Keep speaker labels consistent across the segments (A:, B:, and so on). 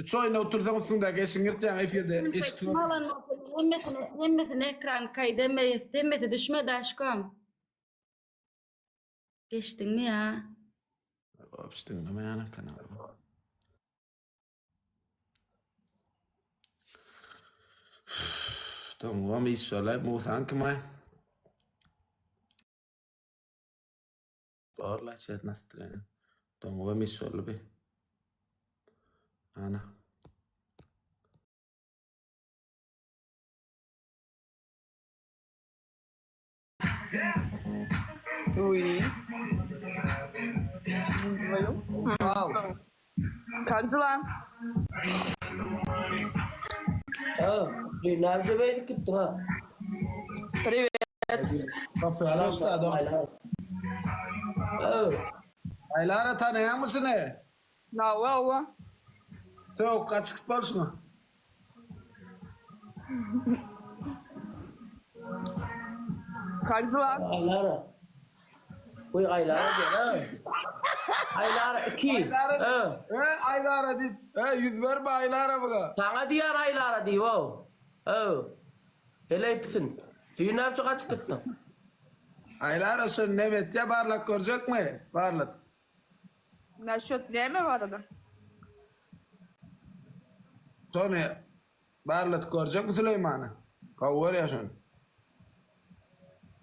A: Üç oyuna oturduğumuzun da geçin yırtacağım efirde.
B: Hemmetine ekran kaydemesi, hemmeti düşmedi aşkım. Geçtin mi ya?
A: Abstin ama yana kanalı. Tamam, var mıyız şöyle? Muhtan kımay. Bağırla çet настроение. Tamam, var mıyız şöyle bir? Ana.
C: Oui. Voyons.
A: Al.
C: Как дела?
D: Ne yapacağım gittin ha?
C: Привет.
A: Kapıyı usta da. Aylara tanıyan mısın ne?
C: На уа.
A: Çok açık bolsun.
C: Как dela?
D: Aylara. Uy Aylara diyor ha. Aylara 2.
A: Aylara değil. Yüz verme Aylara bana.
D: Sana diyor Aylara diyor. Hele hepsin. Düğün ne yapacak açık gittin?
A: Aylara sen evet ya barlak görecek mi? Barlak.
C: Насчет время var arada.
A: Sonra barlak görecek mi Süleyman'ı? Kavur ya sen.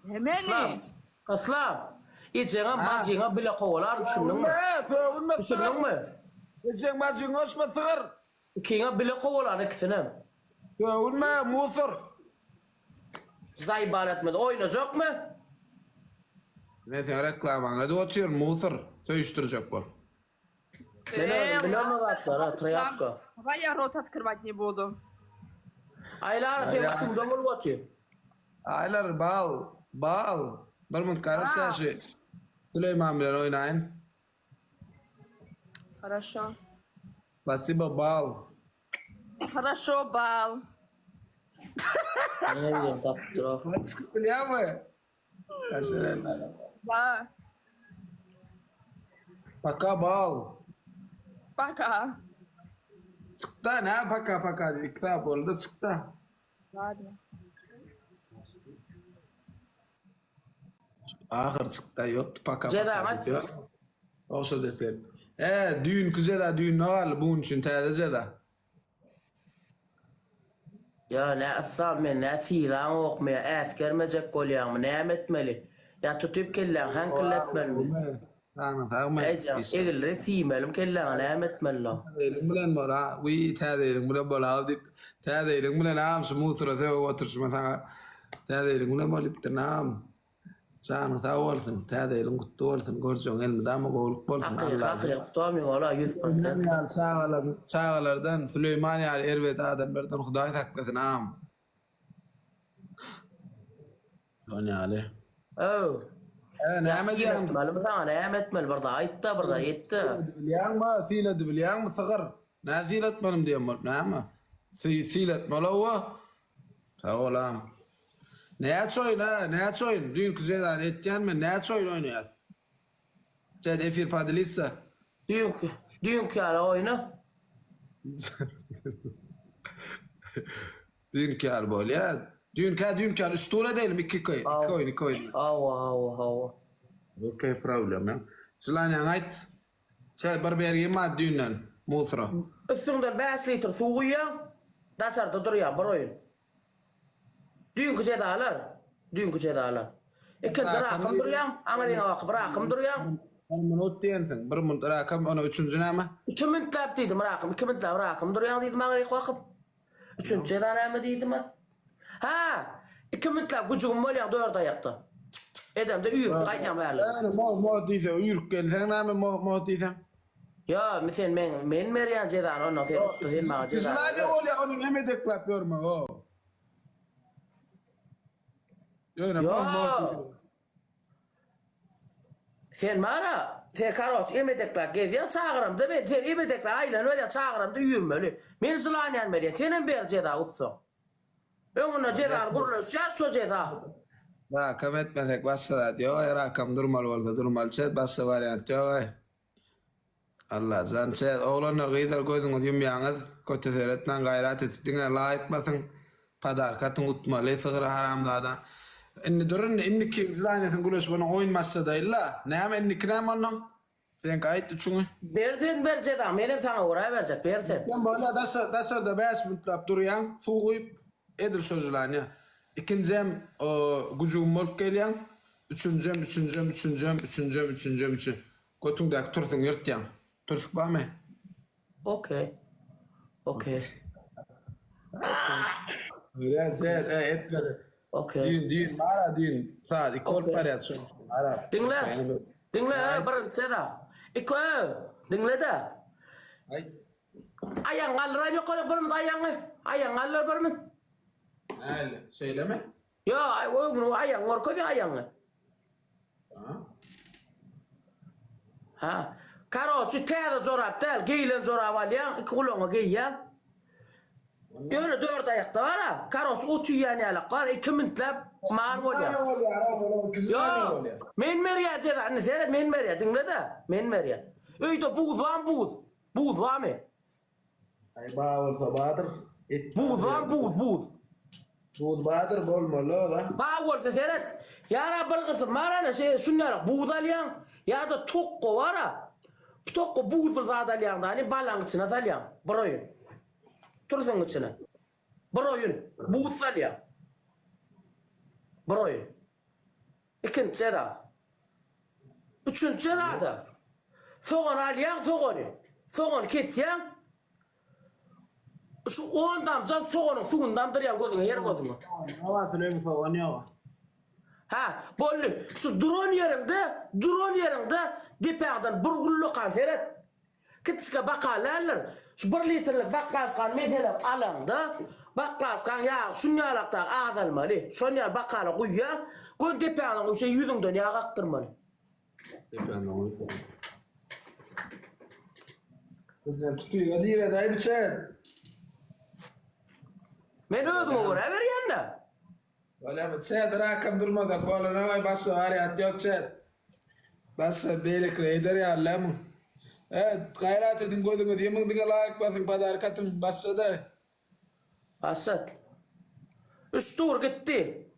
C: Hemen.
D: Aslan. İçine bacına bile kovalar düşündün mü?
A: Savunma
D: Düşündün mü?
A: Geçen bacın hoşma sığır.
D: İkine bile kovalar ikisini.
A: Savunma musur.
D: Zayban etmedi. Oynayacak mı?
A: Mesela reklamana da oturuyor musur. Söyüştürecek bu.
D: Biliyor musun hatta? Trayapka.
C: Давай я рот открывать не буду.
D: Aylara sen bakın domul batıyor.
A: Aylar bal. Bir mut karışaşı. Süleyman bilen oynayın.
C: Хорошо.
A: Basiba bal.
C: Хорошо, бал.
D: Ne bileyim taptır o.
A: Çıkıp biliyor mu? Kaşırlar.
C: Да.
A: Paka bal.
C: Пока.
A: Çıktı ne paka diyor. Kitap oldu çıktı.
C: Ладно.
A: Ahır çıktı yoktu paka
D: Ceda,
A: diyor. Olsa desin. Düğün kuzeda düğün ne var bunun için teyze de.
D: Ya ne aslan men ne filan okmaya askermecek kolyam ne etmeli. Ya tutup kellan han kelletmeli.
A: Tamam.
D: Ecem egilleri fimelim kellan ne etmeli.
A: Teyzeyle bilen var ha. Teyzeyle bilen var ha. Teyzeyle bilen ha. Sumutra teo oturuşma sana. Teyzeyle bilen var lipte nam. Sana ta olsun. Teyzeyle kutlu olsun. Görüşün elinde ama boğulup olsun.
D: Hakikaten tutamıyorum valla 100%.
A: Çağalardan Süleyman yani Ervet adamlardan Huday taklasın am. Dön yani.
D: Oh.
A: Ne diyelim?
D: Malum sana ne etmeli burada ayıtta burada yetti.
A: Bilyan mı? Silet bilyan mı sıgır? Ne silet benim diyeyim var. Ne mi? Silet malawa. Sağ ol am. Ne açoyun ha? Ne açoyun? Dün kuzeyden etken mi? Ne açoyun oynuyor? Efir padilissa.
D: Dünkü ara oyunu.
A: Dünkü arbol ya. Dünkü üstüne değilim. İki oyun.
D: Hava.
A: Okey problem ya. Şulan yang ait. Şey berberi ma dünden. Musra.
D: Üstünden 5 litre su koyuyorsun. Dasarda duruyor bir oyun. Dünkü cedalar. İkinci rakım duruyorsun. Anadina vakı rakım duruyorsun.
A: Bir minut diyensin. Bir minut rakam ona üçüncü ne mi?
D: 2 minut dedim rakım. 2 minut rakım duruyorsun dedim anadina vakı. Üçüncü ceda ne dedim ben? Ha! 2 minut gücüm var ya 4 ayakta. Edem de uyur kaynam verli.
A: Yani mo diyse uyur gelsen ne mi mo diysen?
D: Ya mesela men meriyan cedan onu sen ma cedan.
A: Şulan ya ol ya onun emedek klap yorma o. Yo.
D: Sen mara sen karoç emedekler geziyor çağırım da ben sen emedekler aylan öyle çağırım da yürümeli. Men zılanyan meriye senin bir ceda usta. Önüne ceda kuruluşlar şu ceda.
A: Rakam etmesek başla diyor. Rakam durmal oldu. Durmal çet başla varyant diyor. Allah can çet oğlanlar gıydar gözüňiz ýumýaňyz, kötü seretmen gayrat edip diňe laýyk basın. Padarkatın utmaly sygyra haramzada. Inni durun inni ki zanyatın güleş bunu oynmazsa da illa. Näme inni krem onun? Sen kayıt üçünü.
D: Bersen berce da menem sana ora berce bersen.
A: Sen böyle dasarda 5 minutlap duryan, su koyup edir sözlany. İkincem gücüm bolup gelýän. Üçüncem. Götüňdäki tursyň ýörtýän. Tursyk barmy?
D: Okey.
A: Ya çet etmedi.
D: Okey.
A: Din mara din. Saat incorporación. Ara.
D: Dinle bir seda. Dinle da.
A: Ay.
D: Ayang alran yok bir ayang alır bir mi?
A: Öyle. Söyleme.
D: Ya o ayang ngor koy ayang. Ha. Karo şu täze jorap del, giylen jorap alyan, iki kulağına giyyan. Öyle 4 ayakta var ha. Karo şu otuyan yalak var, 2 mintlap mal bolya. Yo, men meriya ceda, anne sen men meriya dinle da, men meriya. Öýde buz var mı?
A: Ay bağırsa bağdır.
D: Buz var, buz.
A: Buz bağdır bolmalı da.
D: Bağırsa seret. Yara bir kısım marana şey şunlara buz alyan, ya da tokko var ha. Tokko buz alyan da hani balang içine alyan, broyun. Tursun içine. Broyun, buz alyan. Broyun. İkinci da. Üçüncü da. Soğan alyan, soğanı kesyan. Şu 10 damca soğanın suyundan duruyan gözüne yer gözüne.
A: Hava süremi falan yok.
D: Ha, bolly. Şu drone yerinde depağdan bir gullu kalseret. Kiçike bakalarlar. Şu 1 litrlik bakkaskan mesela alanda bakkaskan ya şunyalakta ağdalmalı. Şunyal bakala koyuyan kon depağdan o şey yüzünden yağa aktırmalı.
A: Kızım tutuyor. Hadi yine dayı bir çet.
D: Men özüme göre verýän.
A: Öyle bir çet rakam durmadak. Böyle ne var bası var ya yok çet. Bası beylik reyder ya Allah'ım. Evet gayret edin gözünü yemin dige layık basın padarkatın bası da.
D: Asat. 3 tur gitti.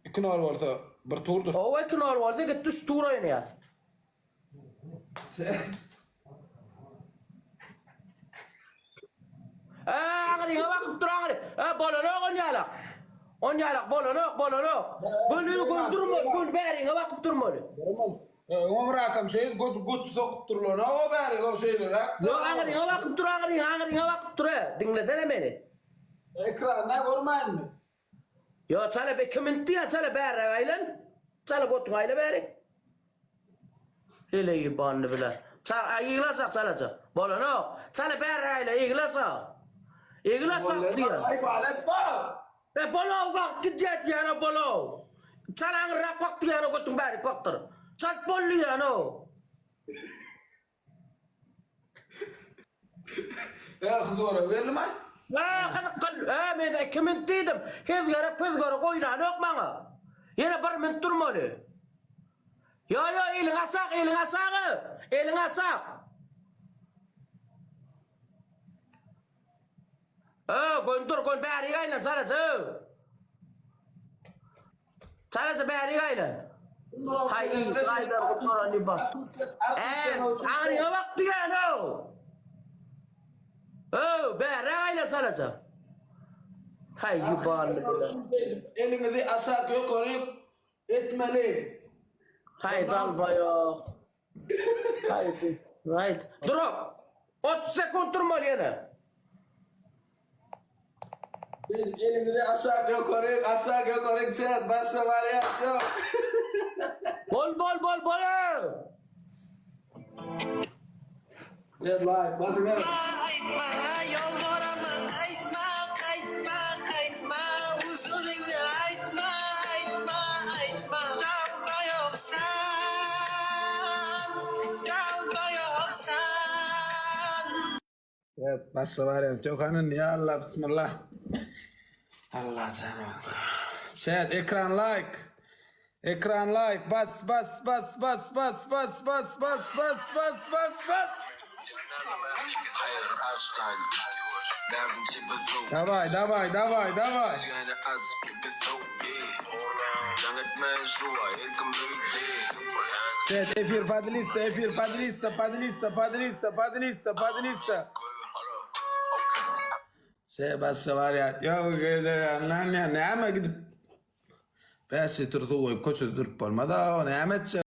A: 2 nor olsa bir turdur.
D: O 2 nor bolsa gitti 3 tur oynayar. Ağrıya bakıp dur ağrı. Bolonok onyalak bolonok. Bunu göndürme, bunu berine bakıp durmalı.
A: Ama bırakam şey gut sokup durulur. O bari o şeyler ha.
D: Yo ağrıya bakıp dur. Dinlesene beni.
A: Ekranda görmeyin mi?
D: Yo çale be kiminti ya çale berre aylan. Çale gotu ayla berre. Hele yibanlı bile. Çale iğlasak çale. Bolonok. Çale berre ayla iğlasak. İğlasak diye.
A: Ay balet ba.
D: Bolo vakti jet yana bolo. Calang rak waktu yana ko tumbari kokter. Cat poli yana.
A: Ya kızora verme.
D: Kan men kimin dedim. Hez gara koyna nok manga. Yana bar men turmalı. Yo elin asak. Kon bari gayna Çalaca bari gayna. Hay slider kotoran di bak. Ani waktu ya no. Bari gayna çalaca. Hay yuban.
A: Elinde asak yok orayıp etmeli.
D: Hay dal bayo. Hay right. Drop. 30 sekund durmalı yana.
A: Elinde asak yok orayıp çet basa var ya yok.
D: Bol.
A: Çet live basın ya.
E: Aytma yolvoraman aytma huzuringni aytma dalda yoksan
A: Evet basa var ya yok hanın ya Allah bismillah. Allah canım. Çet ekran like. Ekran like bas bas bas bas bas bas bas bas bas bas bas bas. Давай, давай, давай, давай. Chat efir padlissa, efir padlissa, padlissa, padlissa, padlissa, padlissa. Şey başka var ya. Yok lan ya ne ama gidip. Beşi turduğu koşu durup olmadı. O ne hemet